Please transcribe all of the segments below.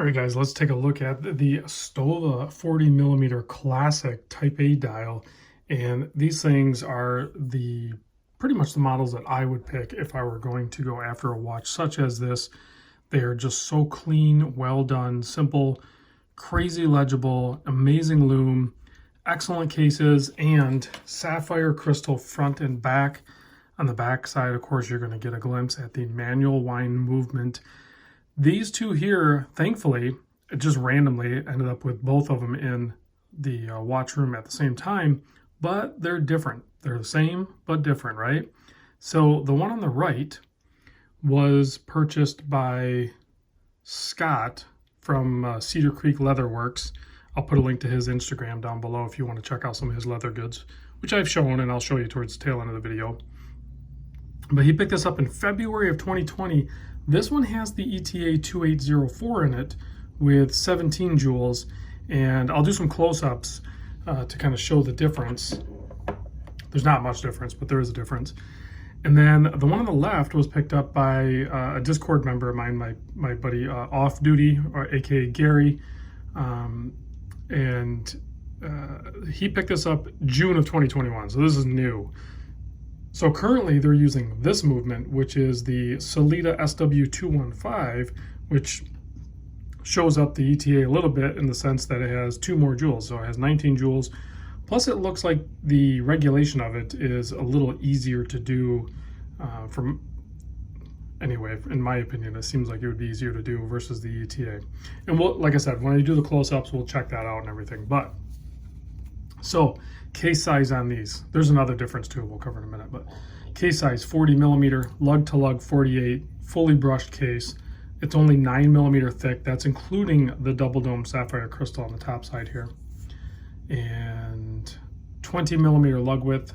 All right, guys, let's take a look at the Stowa 40 millimeter classic Type A dial. And these things are pretty much the models that I would pick if I were going to go after a watch such as this. They are just so clean, well done, simple, crazy legible, amazing loom, excellent cases, and sapphire crystal front and back. On the back side, of course, you're going to get a glimpse at the manual wind movement. These two here, thankfully, just randomly ended up with both of them in the watch room at the same time, but they're different. They're the same, but different, right? So the one on the right was purchased by Scott from Cedar Creek Leatherworks. I'll put a link to his Instagram down below if you want to check out some of his leather goods, which I've shown and I'll show you towards the tail end of the video. But he picked this up in February of 2020. This one has the ETA 2804 in it with 17 jewels, and I'll do some close-ups to kind of show the difference. There's not much difference, but there is a difference. And then the one on the left was picked up by a Discord member of mine, my buddy OffDuty, or aka Gary, and he picked this up June of 2021, so this is new. So currently they're using this movement, which is the Solita SW215, which shows up the ETA a little bit in the sense that it has 2 more jewels. So it has 19 jewels. Plus it looks like the regulation of it is a little easier to do anyway, in my opinion, it seems like it would be easier to do versus the ETA. And like I said, when I do the close-ups, we'll check that out and everything. But so case size on these, there's another difference too, we'll cover in a minute, but case size 40 millimeter, lug to lug 48, fully brushed case. It's only 9 millimeter thick. That's including the double dome sapphire crystal on the top side here. And 20 millimeter lug width,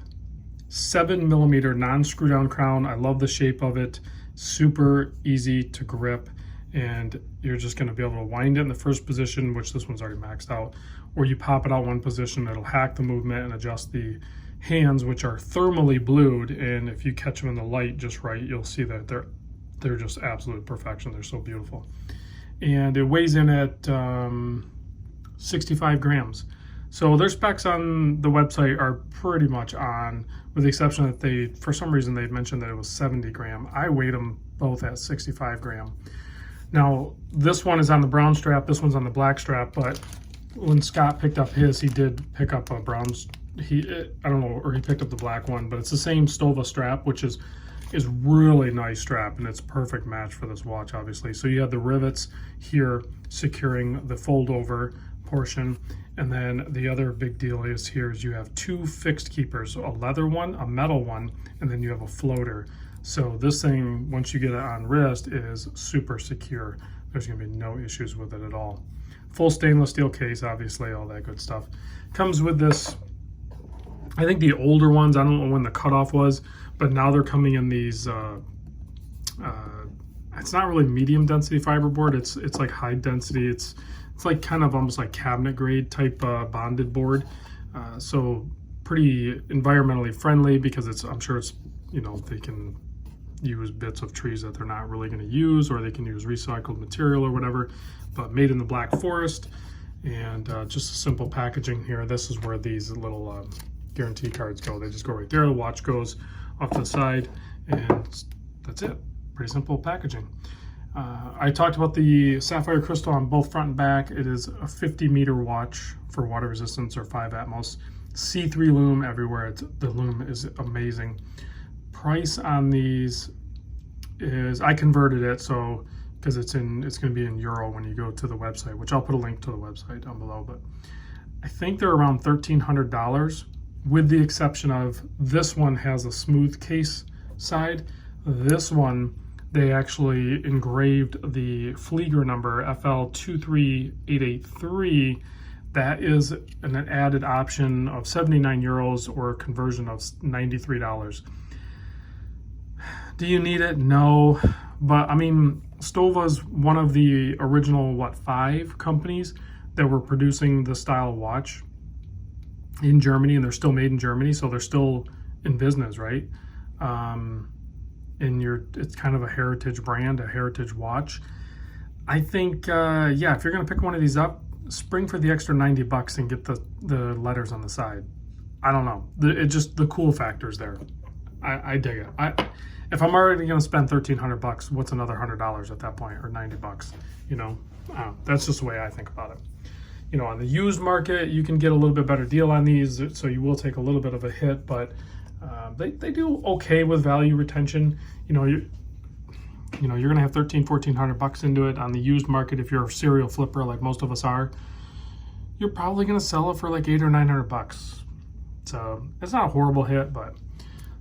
7 millimeter non-screw down crown. I love the shape of it. Super easy to grip. And you're just going to be able to wind it in the first position, which this one's already maxed out, or you pop it out one position, it'll hack the movement and adjust the hands, which are thermally blued, and if you catch them in the light just right, you'll see that they're just absolute perfection. They're so beautiful. And it weighs in at 65 grams. So their specs on the website are pretty much on, with the exception that for some reason, they mentioned that it was 70 gram. I weighed them both at 65 gram. Now, this one is on the brown strap, this one's on the black strap, but when Scott picked up his, he did pick up a brown, I don't know, or he picked up the black one, but it's the same Stowa strap, which is really nice strap, and it's a perfect match for this watch, obviously. So you have the rivets here securing the fold over portion, and then the other big deal is you have 2 fixed keepers, a leather one, a metal one, and then you have a floater. So this thing, once you get it on wrist, is super secure. There's gonna be no issues with it at all. Full stainless steel case, obviously, all that good stuff. Comes with this, I think the older ones, I don't know when the cutoff was, but now they're coming in these, it's not really medium density fiberboard, it's like high density, it's like kind of almost like cabinet grade type bonded board. So pretty environmentally friendly because I'm sure it's, they can use bits of trees that they're not really going to use, or they can use recycled material or whatever, but made in the Black Forest. And just a simple packaging here. This is where these little guarantee cards go. They just go right there. The watch goes off to the side, and that's it. Pretty simple packaging. I talked about the sapphire crystal on both front and back. It is a 50-meter watch for water resistance or 5 Atmos. C3 loom everywhere. The loom is amazing. Price on these is, I converted it so because it's going to be in euro when you go to the website, which I'll put a link to the website down below, but I think they're around $1,300, with the exception of this one has a smooth case side. This one, they actually engraved the Flieger number FL23883. That is an added option of 79 euros or a conversion of $93. Do you need it? No, but I mean, Stowa's one of the original, 5 companies that were producing the style of watch in Germany, and they're still made in Germany, so they're still in business, right? And it's kind of a heritage brand, a heritage watch. I think, yeah, if you're going to pick one of these up, spring for the extra $90 and get the letters on the side. I don't know. It just, the cool factor's there. I dig it. If I'm already going to spend $1,300, what's another $100 at that point, or $90? You know, that's just the way I think about it. You know, on the used market, you can get a little bit better deal on these, so you will take a little bit of a hit, but they do okay with value retention. You know, you're going to have $1,400 into it on the used market. If you're a serial flipper like most of us are, you're probably going to sell it for like $800 or $900. So it's not a horrible hit, but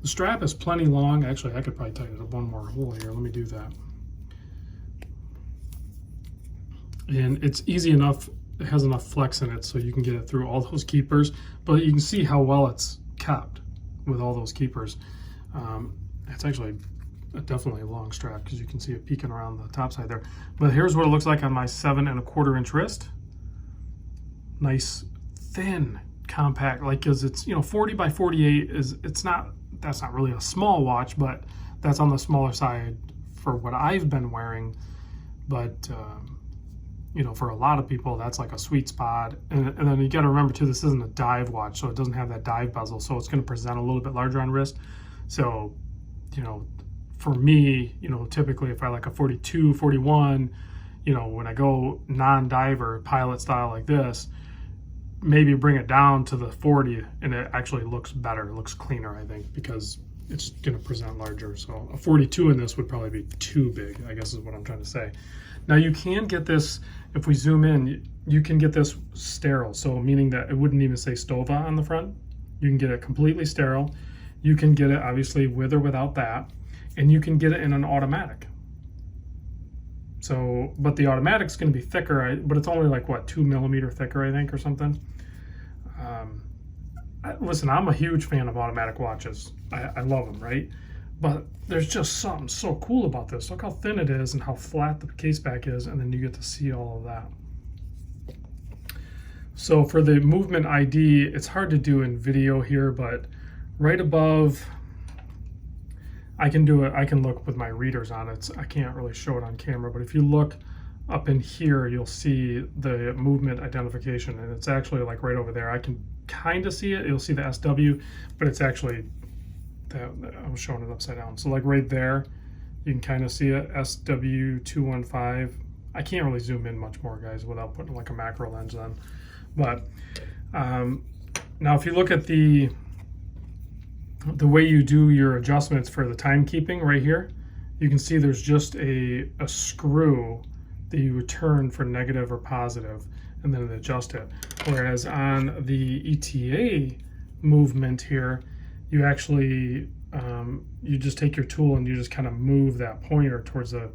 the strap is plenty long. Actually, I could probably tighten it up one more hole here. Let me do that. And it's easy enough. It has enough flex in it so you can get it through all those keepers, but you can see how well it's kept with all those keepers. It's actually definitely a long strap because you can see it peeking around the top side there. But here's what it looks like on my 7 1/4 inch wrist. Nice, thin, compact, like, because it's, you know, 40 by 48 is, that's not really a small watch, but that's on the smaller side for what I've been wearing. But you know, for a lot of people, that's like a sweet spot. And then you got to remember too, this isn't a dive watch, so it doesn't have that dive bezel, so it's going to present a little bit larger on wrist. So, you know, for me, you know, typically if I like a 42, 41, you know, when I go non-diver pilot style like this, maybe bring it down to the 40, and it actually looks better, it looks cleaner, I think, because it's going to present larger. So a 42 in this would probably be too big, I guess is what I'm trying to say. Now you can get this, if we zoom in, you can get this sterile. So meaning that it wouldn't even say Stowa on the front. You can get it completely sterile. You can get it obviously with or without that, and you can get it in an automatic. So, but the automatic's going to be thicker, but it's only like what, 2 millimeter thicker, I think, or something. Listen, I'm a huge fan of automatic watches. I love them, right? But there's just something so cool about this. Look how thin it is and how flat the case back is, and then you get to see all of that. So for the movement ID, it's hard to do in video here, but right above, I can do it. I can look with my readers on it. I can't really show it on camera, but if you look up in here, you'll see the movement identification, and it's actually like right over there. I can kind of see it. You'll see the SW, but it's actually, I was showing it upside down. So like right there, you can kind of see it, SW215. I can't really zoom in much more, guys, without putting like a macro lens on. But now if you look at the way you do your adjustments for the timekeeping right here, you can see there's just a screw that you would turn for negative or positive, and then adjust it. Whereas on the ETA movement here, you actually, you just take your tool and you just kind of move that pointer towards the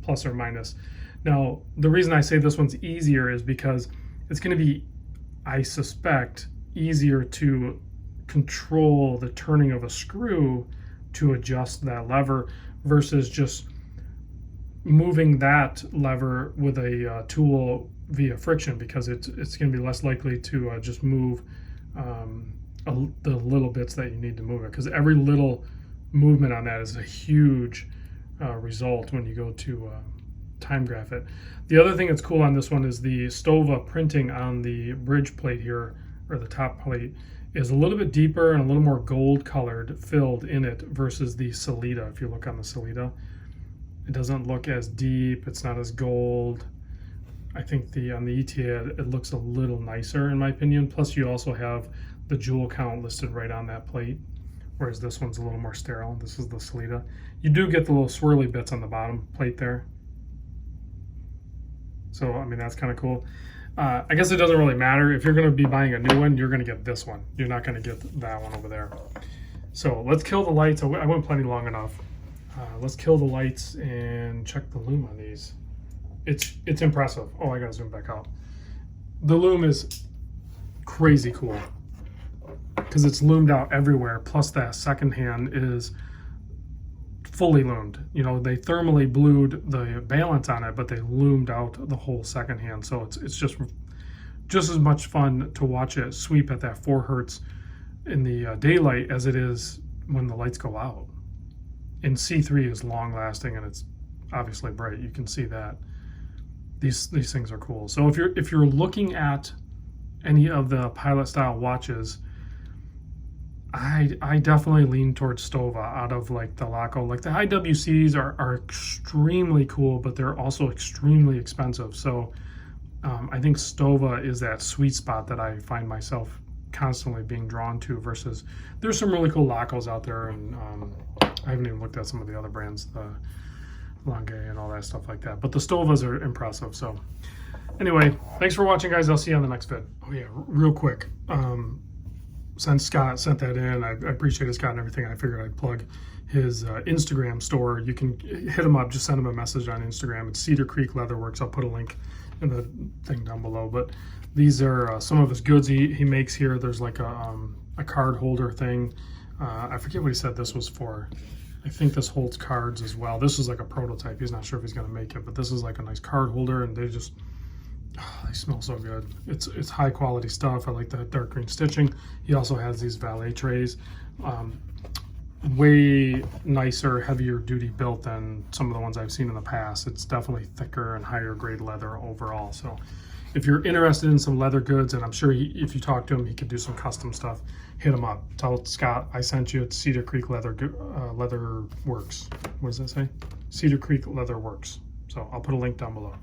plus or minus. Now, the reason I say this one's easier is because it's going to be, I suspect, easier to control the turning of a screw to adjust that lever versus just moving that lever with a tool via friction, because it's going to be less likely to just move the little bits that you need to move it, because every little movement on that is a huge result when you go to time graph it. The other thing that's cool on this one is the Stowa printing on the bridge plate here, or the top plate, is a little bit deeper and a little more gold colored filled in it versus the Salida. If you look on the Salida, it doesn't look as deep, it's not as gold. I think on the ETA it looks a little nicer in my opinion. Plus you also have the jewel count listed right on that plate, whereas this one's a little more sterile. This is the Salida. You do get the little swirly bits on the bottom plate there. So, I mean, that's kind of cool. I guess it doesn't really matter. If you're going to be buying a new one, you're going to get this one. You're not going to get that one over there. So let's kill the lights. I went plenty long enough. Let's kill the lights and check the Loom on these. It's impressive. Oh, I got to zoom back out. The Loom is crazy cool because it's loomed out everywhere. Plus that second hand is fully loomed. You know, they thermally blued the balance on it, but they loomed out the whole second hand. So it's just as much fun to watch it sweep at that 4 hertz in the daylight as it is when the lights go out. And C3 is long lasting and it's obviously bright. You can see that. these things are cool. So if you're looking at any of the pilot style watches, I definitely lean towards Stowa out of like the Laco. Like the IWCs are extremely cool, but they're also extremely expensive. So I think Stowa is that sweet spot that I find myself constantly being drawn to, versus there's some really cool Lacos out there, and I haven't even looked at some of the other brands, the Lange and all that stuff like that. But the Stowas are impressive. So anyway, thanks for watching, guys. I'll see you on the next vid. Oh yeah, real quick. Since Scott sent that in, I appreciate Scott and everything. I figured I'd plug his Instagram store. You can hit him up, just send him a message on Instagram. It's Cedar Creek Leatherworks. I'll put a link in the thing down below. But these are some of his goods he makes here. There's like a card holder thing. I forget what he said this was for. I think this holds cards as well. This is like a prototype. He's not sure if he's going to make it, but this is like a nice card holder, and they just, they smell so good. It's high quality stuff. I like the dark green stitching. He also has these Valet Trays. Way nicer, heavier duty built than some of the ones I've seen in the past. It's definitely thicker and higher grade leather overall. So if you're interested in some leather goods, and I'm sure if you talk to him, he could do some custom stuff, hit him up. Tell Scott I sent you at Cedar Creek Leather Works. What does that say? Cedar Creek Leather Works. So I'll put a link down below.